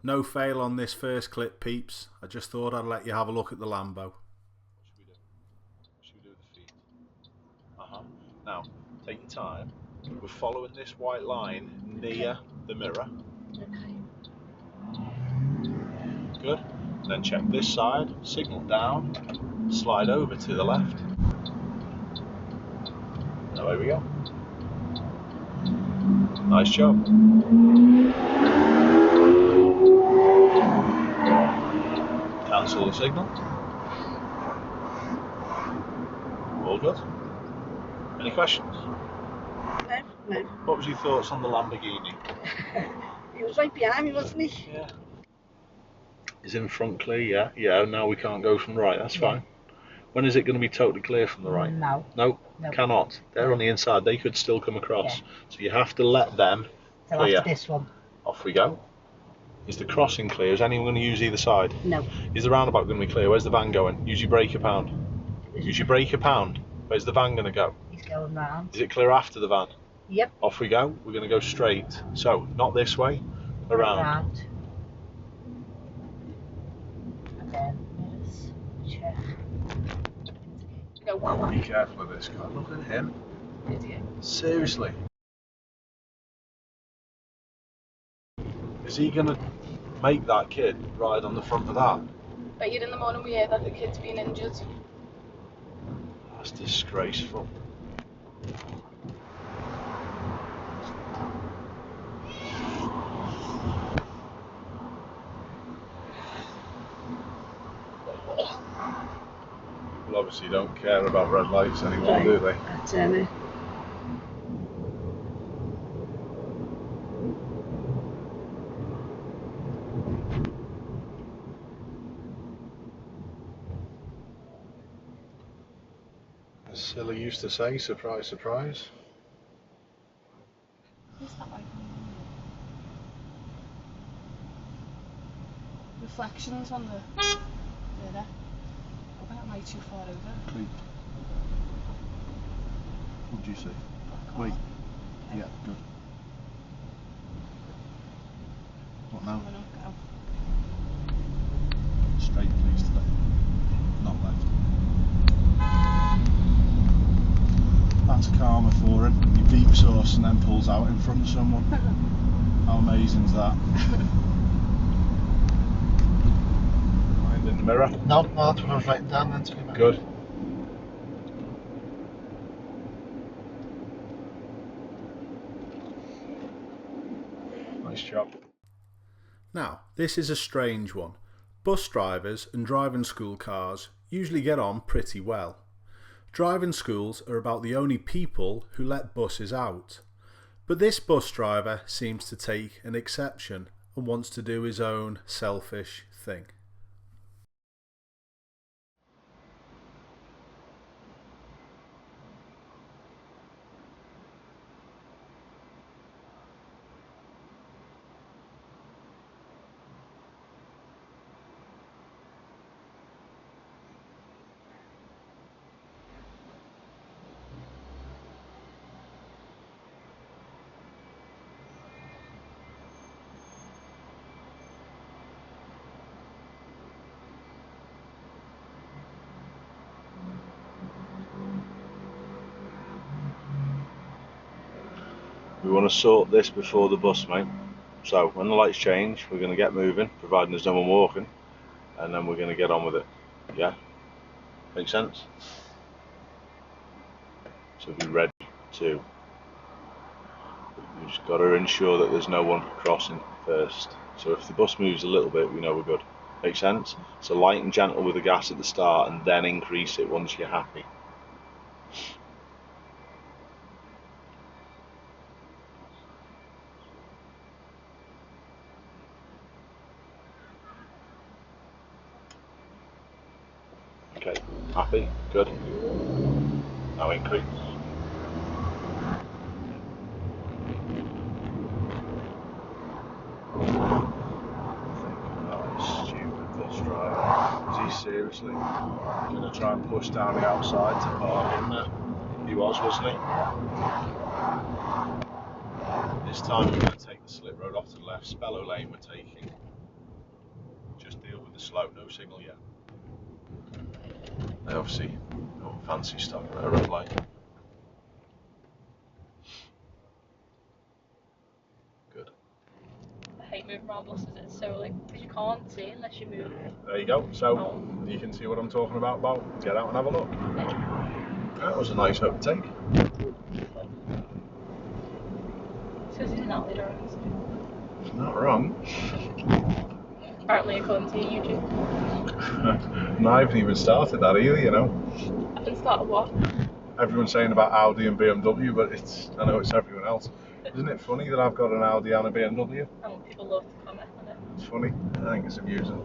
No fail on this first clip, peeps. I just thought I'd let you have a look at the Lambo. What should we do? Should we do the feet? Now, take your time. We're following this white line near the mirror. Okay. Good. And then check this side, signal down, slide over to the left. And away we go. Nice job. Cancel the signal. All good. Any questions? No. What was your thoughts on the Lamborghini? He was right behind me, wasn't he? Yeah. Is in front clear? Yeah, now we can't go from the right, that's fine. When is it going to be totally clear from the right? No. No, No. cannot. They're on the inside, they could still come across. So you have to let them clear. After this one. Off we go. Is the crossing clear? Is anyone going to use either side? No. Is the roundabout going to be clear? Where's the van going? Use your brake a pound. Use your brake a pound. Where's the van going to go? He's going round. Is it clear after the van? Yep. Off we go. We're going to go straight. So, not this way, around. And then let's check. Go. Be careful of this guy. Look at him. Idiot. Seriously. Is he going to make that kid ride on the front of that? But yet in the morning we hear that the kid's been injured. That's disgraceful. People obviously don't care about red lights anymore, do they? That's it. As Silly used to say, surprise, surprise. What's that like? Reflections on the mirror. I think I might too far over. Wait. What do you say? Wait. Yeah, good. What now? Coming up, go. Straight, please, today. Not left. That's karma for him. He beeps us and then pulls out in front of someone. How amazing is that? Mind in the mirror. No, that's what I was writing down then. Good. Nice job. Now, this is a strange one. Bus drivers and driving school cars usually get on pretty well. Driving schools are about the only people who let buses out. But this bus driver seems to take an exception and wants to do his own selfish thing. We want to sort this before the bus, mate. So when the lights change, we're going to get moving, providing there's no one walking, and then we're going to get on with it. Yeah? Make sense? So be ready to. We've just got to ensure that there's no one crossing first. So if the bus moves a little bit, we know we're good. Make sense? So light and gentle with the gas at the start, and then increase it once you're happy. Okay, happy, good. Now increase. Stupid bus driver. Is he seriously going to try and push down the outside to park in there? He was, wasn't he? This time we're going to take the slip road off to the left. Spellow lane we're taking. with the slow, no signal yet. They obviously don't fancy stopping at a red light. Good. I hate moving around buses, it's so like, because you can't see unless you move. There you go. So you can see what I'm talking about. Get out and have a look. That was a nice overtake. Because he's not leader. Not wrong. Apparently, according to YouTube. No, I haven't even started that either, you know. I haven't started what? Everyone's saying about Audi and BMW, but I know it's everyone else. Isn't it funny that I've got an Audi and a BMW? Oh, people love to comment on it. It's funny. I think it's amusing.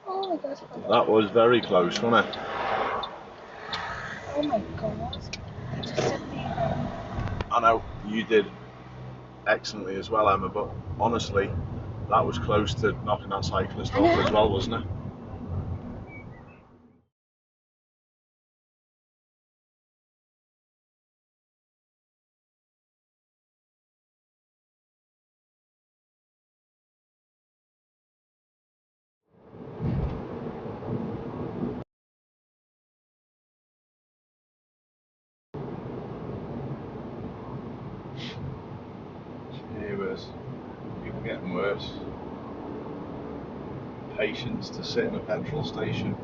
Oh my god. That was very close, wasn't it? Oh my god. I just didn't even. I know you did excellently as well, Emma, but honestly, that was close to knocking that cyclist off as well, wasn't it? It was people getting worse. Patience to sit in a petrol station.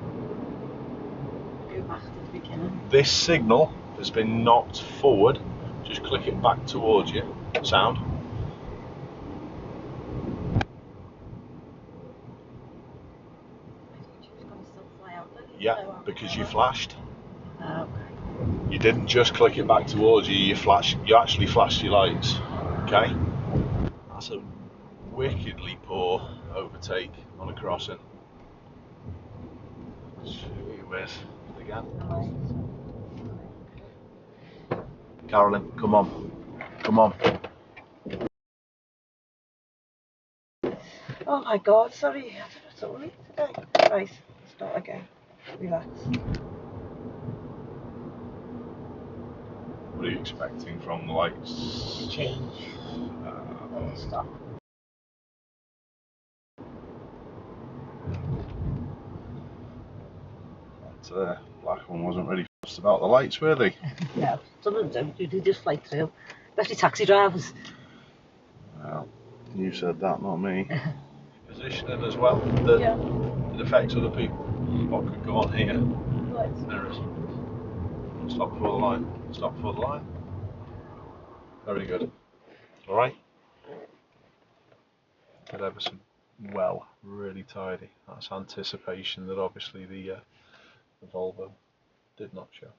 Go back to the beginning. This signal has been knocked forward. Just click it back towards you. Sound. She was going to still fly out then. Yeah, because you flashed. Oh, okay. You didn't just click it back towards you. You actually flashed your lights. Okay. That's a wickedly poor overtake on a crossing. Gee whiz. Again. Carolyn, come on. Come on. Oh my god, sorry. I don't know what's up with me today. Right, start again. Relax. What are you expecting from the lights? Change. Stop. That black one wasn't really fussed about the lights, were they? No, some of them do. They just fly through. Especially taxi drivers. Well, you said that, not me. Positioning as well, that it affects other people. What could go on here? Mirrors. Stop before the line. Stop before the line. Very good. Alright. Good Everson. Well, really tidy. That's anticipation that obviously the Volvo did not show.